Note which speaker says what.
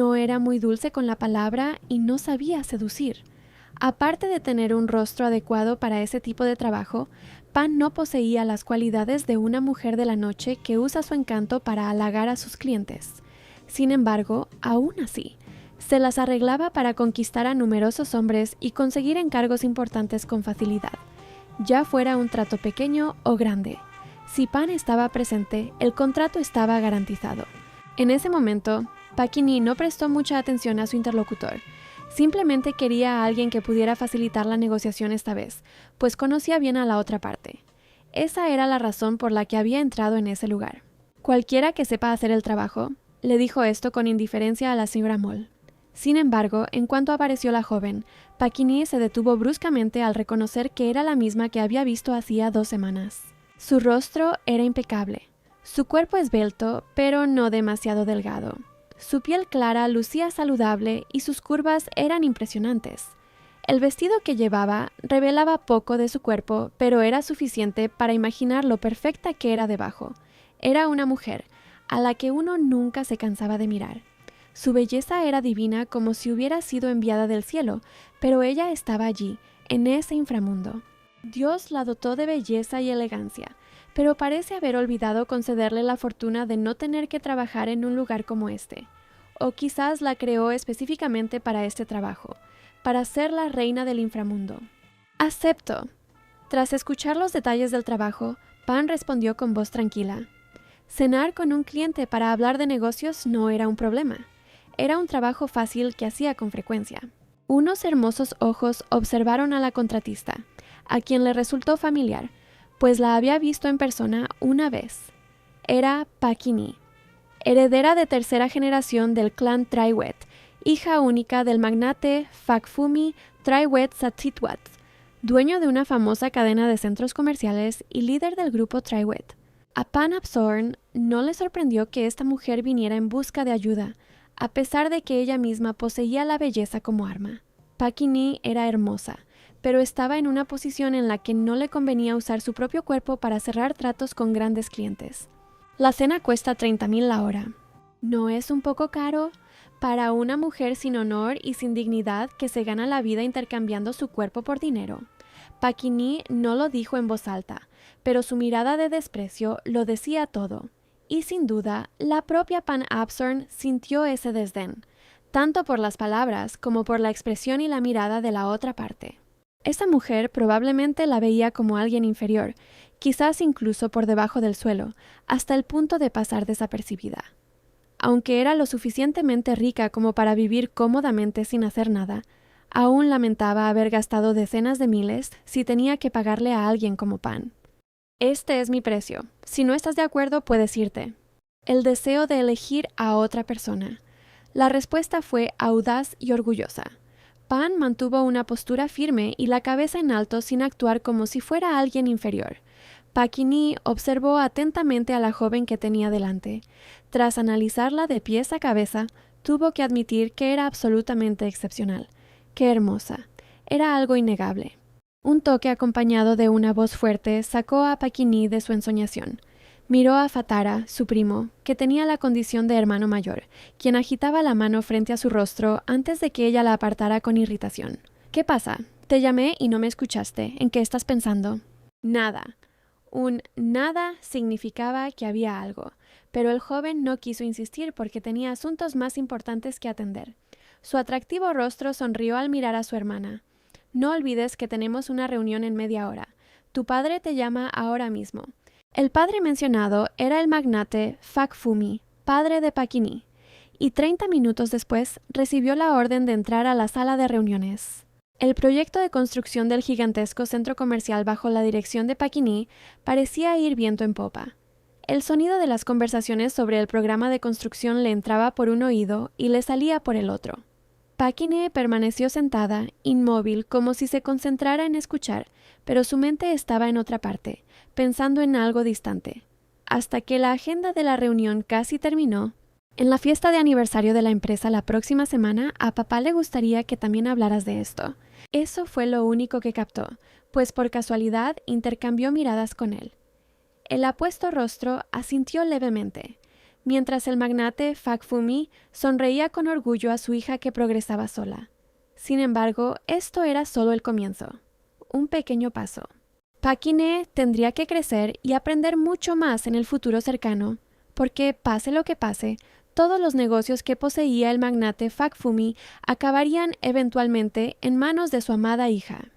Speaker 1: No era muy dulce con la palabra y no sabía seducir. Aparte de tener un rostro adecuado para ese tipo de trabajo, Pan no poseía las cualidades de una mujer de la noche que usa su encanto para halagar a sus clientes. Sin embargo, aún así, se las arreglaba para conquistar a numerosos hombres y conseguir encargos importantes con facilidad, ya fuera un trato pequeño o grande. Si Pan estaba presente, el contrato estaba garantizado. En ese momento, Paquini no prestó mucha atención a su interlocutor. Simplemente quería a alguien que pudiera facilitar la negociación esta vez, pues conocía bien a la otra parte. Esa era la razón por la que había entrado en ese lugar. Cualquiera que sepa hacer el trabajo, le dijo esto con indiferencia a la señora Moll. Sin embargo, en cuanto apareció la joven, Paquini se detuvo bruscamente al reconocer que era la misma que había visto hacía 2 semanas. Su rostro era impecable, su cuerpo esbelto, pero no demasiado delgado. Su piel clara lucía saludable y sus curvas eran impresionantes. El vestido que llevaba revelaba poco de su cuerpo, pero era suficiente para imaginar lo perfecta que era debajo. Era una mujer, a la que uno nunca se cansaba de mirar. Su belleza era divina como si hubiera sido enviada del cielo, pero ella estaba allí, en ese inframundo. Dios la dotó de belleza y elegancia, pero parece haber olvidado concederle la fortuna de no tener que trabajar en un lugar como este. O quizás la creó específicamente para este trabajo, para ser la reina del inframundo. «Acepto». Tras escuchar los detalles del trabajo, Pan respondió con voz tranquila. Cenar con un cliente para hablar de negocios no era un problema. Era un trabajo fácil que hacía con frecuencia. Unos hermosos ojos observaron a la contratista, a quien le resultó familiar, pues la había visto en persona una vez. Era Paquini, heredera de tercera generación del clan Traiwet, hija única del magnate Fakfumi Traiwet Satsitwat, dueño de una famosa cadena de centros comerciales y líder del grupo Traiwet. A Pan ap Zorn no le sorprendió que esta mujer viniera en busca de ayuda, a pesar de que ella misma poseía la belleza como arma. Paquini era hermosa, pero estaba en una posición en la que no le convenía usar su propio cuerpo para cerrar tratos con grandes clientes. La cena cuesta 30,000 la hora. ¿No es un poco caro? Para una mujer sin honor y sin dignidad que se gana la vida intercambiando su cuerpo por dinero. Paquini no lo dijo en voz alta, pero su mirada de desprecio lo decía todo. Y sin duda, la propia Pan ap Zorn sintió ese desdén, tanto por las palabras como por la expresión y la mirada de la otra parte. Esa mujer probablemente la veía como alguien inferior, quizás incluso por debajo del suelo, hasta el punto de pasar desapercibida. Aunque era lo suficientemente rica como para vivir cómodamente sin hacer nada, aún lamentaba haber gastado decenas de miles si tenía que pagarle a alguien como Pan. «Este es mi precio. Si no estás de acuerdo, puedes irte». El deseo de elegir a otra persona. La respuesta fue audaz y orgullosa. Pan mantuvo una postura firme y la cabeza en alto sin actuar como si fuera alguien inferior. Paquini observó atentamente a la joven que tenía delante. Tras analizarla de pies a cabeza, tuvo que admitir que era absolutamente excepcional. ¡Qué hermosa! Era algo innegable. Un toque acompañado de una voz fuerte sacó a Paquini de su ensoñación. Miró a Fatara, su primo, que tenía la condición de hermano mayor, quien agitaba la mano frente a su rostro antes de que ella la apartara con irritación. «¿Qué pasa? Te llamé y no me escuchaste. ¿En qué estás pensando?» «Nada». Un nada significaba que había algo, pero el joven no quiso insistir porque tenía asuntos más importantes que atender. Su atractivo rostro sonrió al mirar a su hermana. «No olvides que tenemos una reunión en media hora. Tu padre te llama ahora mismo». El padre mencionado era el magnate Fakfumi, padre de Paquini, y 30 minutos después recibió la orden de entrar a la sala de reuniones. El proyecto de construcción del gigantesco centro comercial bajo la dirección de Paquini parecía ir viento en popa. El sonido de las conversaciones sobre el programa de construcción le entraba por un oído y le salía por el otro. Paquini permaneció sentada, inmóvil, como si se concentrara en escuchar, pero su mente estaba en otra parte, pensando en algo distante. Hasta que la agenda de la reunión casi terminó. En la fiesta de aniversario de la empresa la próxima semana, a papá le gustaría que también hablaras de esto. Eso fue lo único que captó, pues por casualidad intercambió miradas con él. El apuesto rostro asintió levemente. mientras el magnate Fakfumi sonreía con orgullo a su hija que progresaba sola. Sin embargo, esto era solo el comienzo, un pequeño paso. Pakine tendría que crecer y aprender mucho más en el futuro cercano, porque, pase lo que pase, todos los negocios que poseía el magnate Fakfumi acabarían eventualmente en manos de su amada hija.